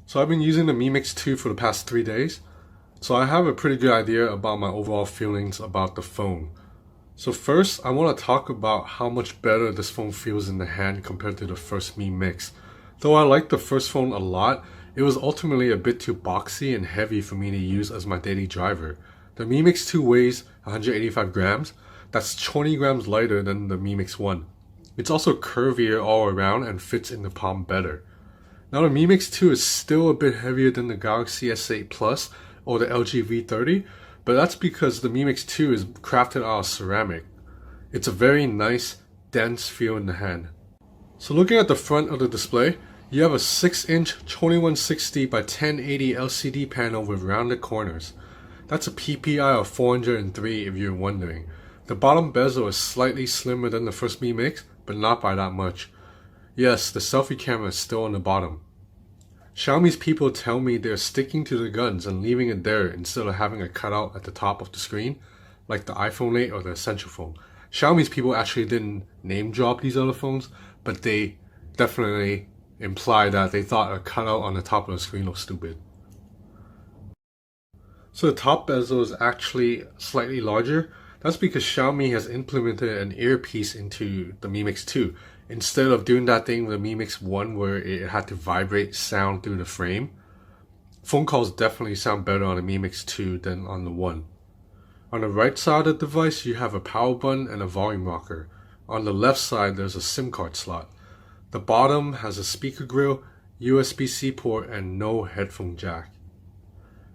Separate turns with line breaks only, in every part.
So I've been using the Mi Mix 2 for the past 3 days, so I have a pretty good idea about my overall feelings about the phone. So first, I want to talk about how much better this phone feels in the hand compared to the first Mi Mix. Though I liked the first phone a lot, it was ultimately a bit too boxy and heavy for me to use as my daily driver. The Mi Mix 2 weighs 185 grams, that's 20 grams lighter than the Mi Mix 1. It's also curvier all around and fits in the palm better. Now the Mi Mix 2 is still a bit heavier than the Galaxy S8 Plus or the LG V30, but that's because the Mi Mix 2 is crafted out of ceramic. It's a very nice, dense feel in the hand. So looking at the front of the display, you have a 6-inch 2160 by 1080 LCD panel with rounded corners. That's a PPI of 403 if you're wondering. The bottom bezel is slightly slimmer than the first Mi Mix, but not by that much. Yes, the selfie camera is still on the bottom. Xiaomi's people tell me they're sticking to the guns and leaving it there instead of having a cutout at the top of the screen, like the iPhone 8 or the Essential phone. Xiaomi's people actually didn't name drop these other phones, but they definitely imply that they thought a cutout on the top of the screen looked stupid. So the top bezel is actually slightly larger. That's because Xiaomi has implemented an earpiece into the Mi Mix 2 instead of doing that thing with the Mi Mix 1 where it had to vibrate sound through the frame. Phone calls definitely sound better on the Mi Mix 2 than on the 1. On the right side of the device, you have a power button and a volume rocker. On the left side, there's a SIM card slot. The bottom has a speaker grill, USB-C port, and no headphone jack.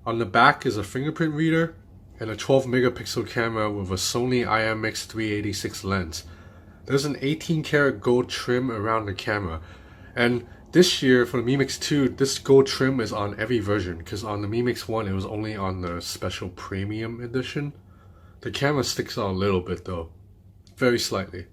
On the back is a fingerprint reader and a 12 megapixel camera with a Sony IMX386 lens. There's an 18 karat gold trim around the camera, and this year for the Mi Mix 2, this gold trim is on every version, because on the Mi Mix 1 it was only on the special premium edition. The camera sticks out a little bit though, very slightly.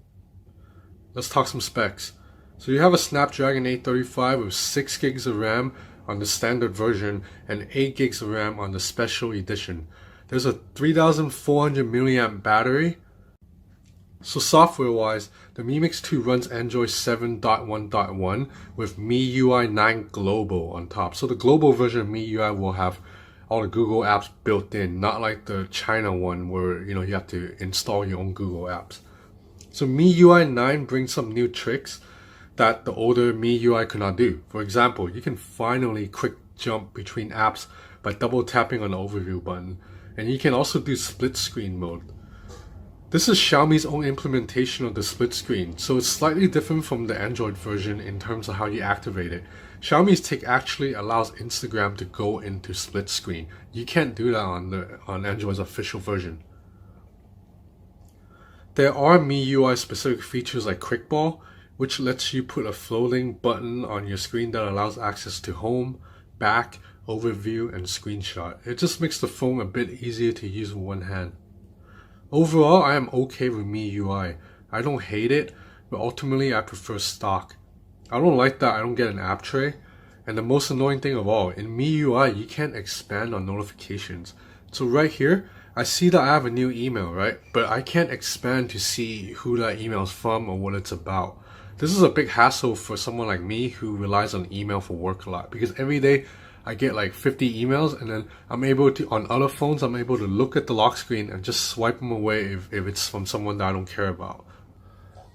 Let's talk some specs. So you have a Snapdragon 835 with 6 gigs of RAM on the standard version and 8 gigs of RAM on the special edition. There's a 3400 milliamp battery. So software-wise, the Mi Mix 2 runs Android 7.1.1 with MIUI 9 Global on top. So the global version of MIUI will have all the Google apps built in, not like the China one where you have to install your own Google apps. So MIUI 9 brings some new tricks that the older MIUI could not do. For example, you can finally quick jump between apps by double tapping on the overview button, and you can also do split screen mode. This is Xiaomi's own implementation of the split screen, so it's slightly different from the Android version in terms of how you activate it. Xiaomi's Tick actually allows Instagram to go into split screen. You can't do that on Android's official version. There are MIUI specific features like Quick Ball, which lets you put a floating button on your screen that allows access to home, back, overview, and screenshot. It just makes the phone a bit easier to use with one hand. Overall, I am okay with MIUI. I don't hate it, but ultimately I prefer stock. I don't like that I don't get an app tray, and the most annoying thing of all, in MIUI you can't expand on notifications. So right here, I see that I have a new email, right? But I can't expand to see who that email is from or what it's about. This is a big hassle for someone like me who relies on email for work a lot, because every day I get like 50 emails, and then I'm able to, on other phones, I'm able to look at the lock screen and just swipe them away if it's from someone that I don't care about.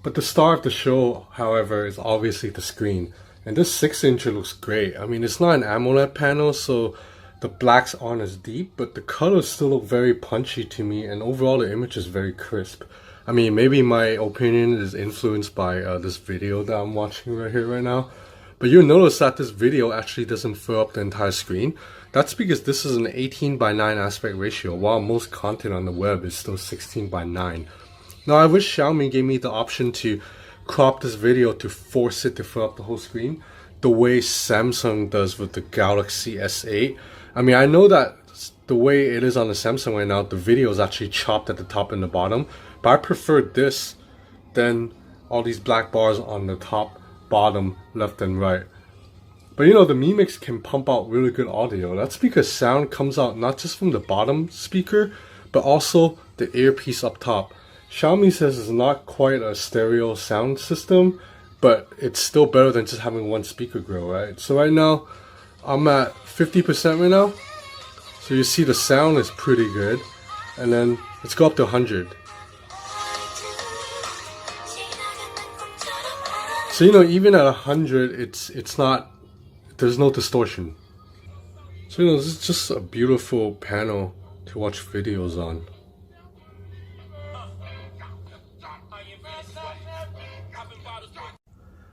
But the star of the show, however, is obviously the screen. And this 6-incher looks great. I mean, it's not an AMOLED panel, so the blacks aren't as deep, but the colors still look very punchy to me, and overall the image is very crisp. I mean, maybe my opinion is influenced by this video that I'm watching right here right now. But you'll notice that this video actually doesn't fill up the entire screen. That's because this is an 18:9 aspect ratio, while most content on the web is still 16:9. Now I wish Xiaomi gave me the option to crop this video to force it to fill up the whole screen, the way Samsung does with the Galaxy S8. I mean, I know that the way it is on the Samsung right now, the video is actually chopped at the top and the bottom, but I prefer this than all these black bars on the top, bottom, left and right. But the Mi Mix can pump out really good audio. That's because sound comes out not just from the bottom speaker, but also the earpiece up top. Xiaomi says it's not quite a stereo sound system, but it's still better than just having one speaker grill, right? So right now, I'm at 50% right now. So you see the sound is pretty good. And then let's go up to 100. So you know, even at 100, it's not, there's no distortion. So you know, this is just a beautiful panel to watch videos on.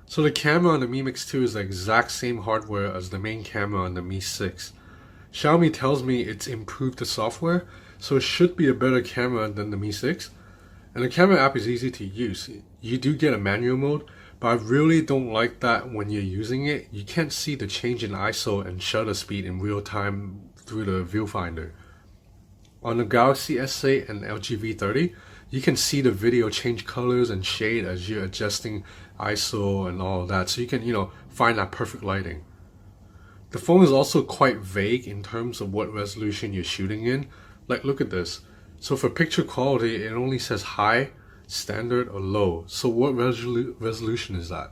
So the camera on the Mi Mix 2 is the exact same hardware as the main camera on the Mi 6. Xiaomi tells me it's improved the software, so it should be a better camera than the Mi 6. And the camera app is easy to use. You do get a manual mode, but I really don't like that when you're using it. You can't see the change in ISO and shutter speed in real time through the viewfinder. On the Galaxy S8 and LG V30, you can see the video change colors and shade as you're adjusting ISO and all of that, so you can, you know, find that perfect lighting. The phone is also quite vague in terms of what resolution you're shooting in. Like, look at this. So for picture quality, it only says high, standard, or low. So what resolution is that?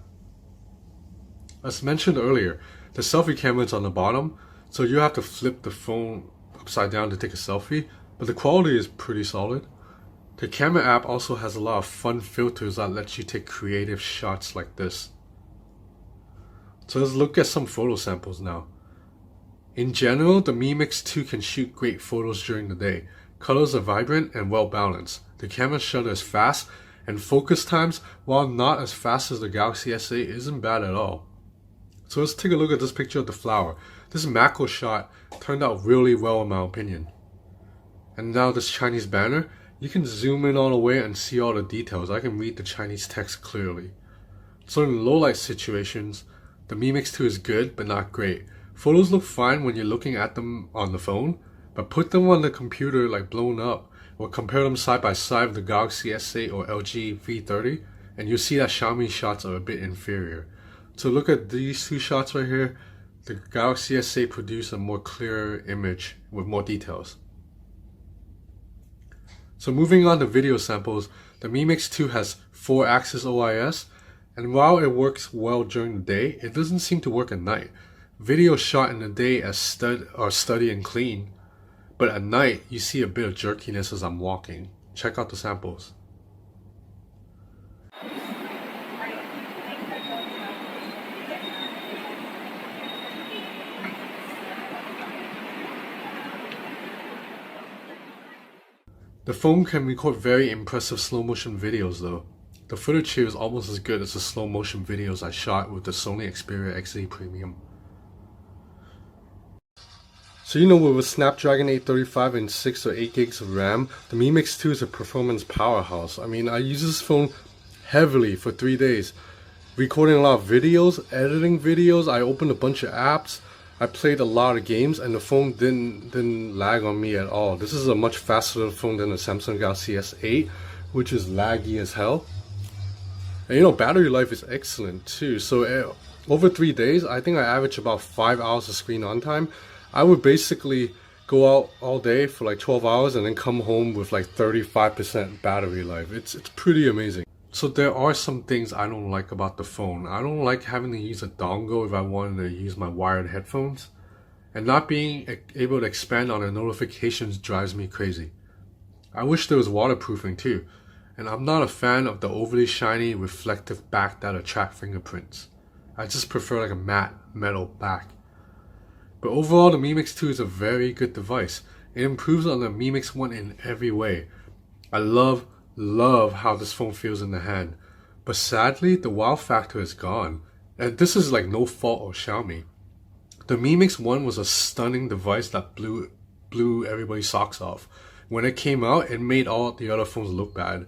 As mentioned earlier, the selfie camera is on the bottom, so you have to flip the phone upside down to take a selfie, but the quality is pretty solid. The camera app also has a lot of fun filters that let you take creative shots like this. So let's look at some photo samples now. In general, the Mi Mix 2 can shoot great photos during the day. Colors are vibrant and well balanced. The camera shutter is fast, and focus times, while not as fast as the Galaxy S8, isn't bad at all. So let's take a look at this picture of the flower. This macro shot turned out really well in my opinion. And now this Chinese banner, you can zoom in all the way and see all the details. I can read the Chinese text clearly. So in low light situations, the Mi Mix 2 is good but not great. Photos look fine when you're looking at them on the phone, but put them on the computer like blown up, or compare them side by side with the Galaxy S8 or LG V30, and you'll see that Xiaomi shots are a bit inferior. So look at these two shots right here. The Galaxy S8 produced a more clear image with more details. So moving on to video samples, the Mi Mix 2 has 4-axis OIS, and while it works well during the day, it doesn't seem to work at night. Video shot in the day are steady and clean, but at night you see a bit of jerkiness as I'm walking. Check out the samples. The phone can record very impressive slow motion videos though. The footage here is almost as good as the slow motion videos I shot with the Sony Xperia XZ Premium. So you know, with a Snapdragon 835 and 6 or 8 gigs of RAM, the Mi Mix 2 is a performance powerhouse. I mean, I used this phone heavily for 3 days. Recording a lot of videos, editing videos, I opened a bunch of apps, I played a lot of games, and the phone didn't lag on me at all. This is a much faster phone than the Samsung Galaxy S8, which is laggy as hell. And you know, battery life is excellent too. So over 3 days, I think I averaged about 5 hours of screen on time. I would basically go out all day for like 12 hours and then come home with like 35% battery life. It's pretty amazing. So there are some things I don't like about the phone. I don't like having to use a dongle if I wanted to use my wired headphones. And not being able to expand on the notifications drives me crazy. I wish there was waterproofing too. And I'm not a fan of the overly shiny reflective back that attract fingerprints. I just prefer like a matte metal back. But overall, the Mi Mix 2 is a very good device. It improves on the Mi Mix 1 in every way. I love how this phone feels in the hand. But sadly, the wow factor is gone. And this is like no fault of Xiaomi. The Mi Mix 1 was a stunning device that blew everybody's socks off. When it came out, it made all the other phones look bad.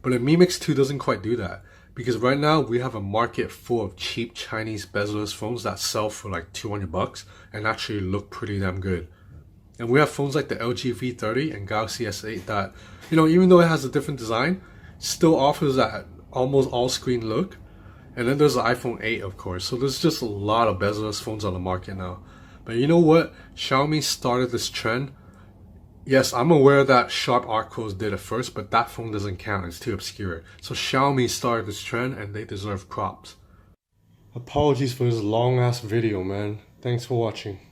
But the Mi Mix 2 doesn't quite do that. Because right now, we have a market full of cheap Chinese bezel-less phones that sell for like $200 and actually look pretty damn good. And we have phones like the LG V30 and Galaxy S8 that, you know, even though it has a different design, still offers that almost all-screen look. And then there's the iPhone 8, of course. So there's just a lot of bezel-less phones on the market now. But you know what? Xiaomi started this trend. Yes, I'm aware that Sharp Arcos did it first, but that phone doesn't count. It's too obscure. So Xiaomi started this trend and they deserve props. Apologies for this long-ass video, man. Thanks for watching.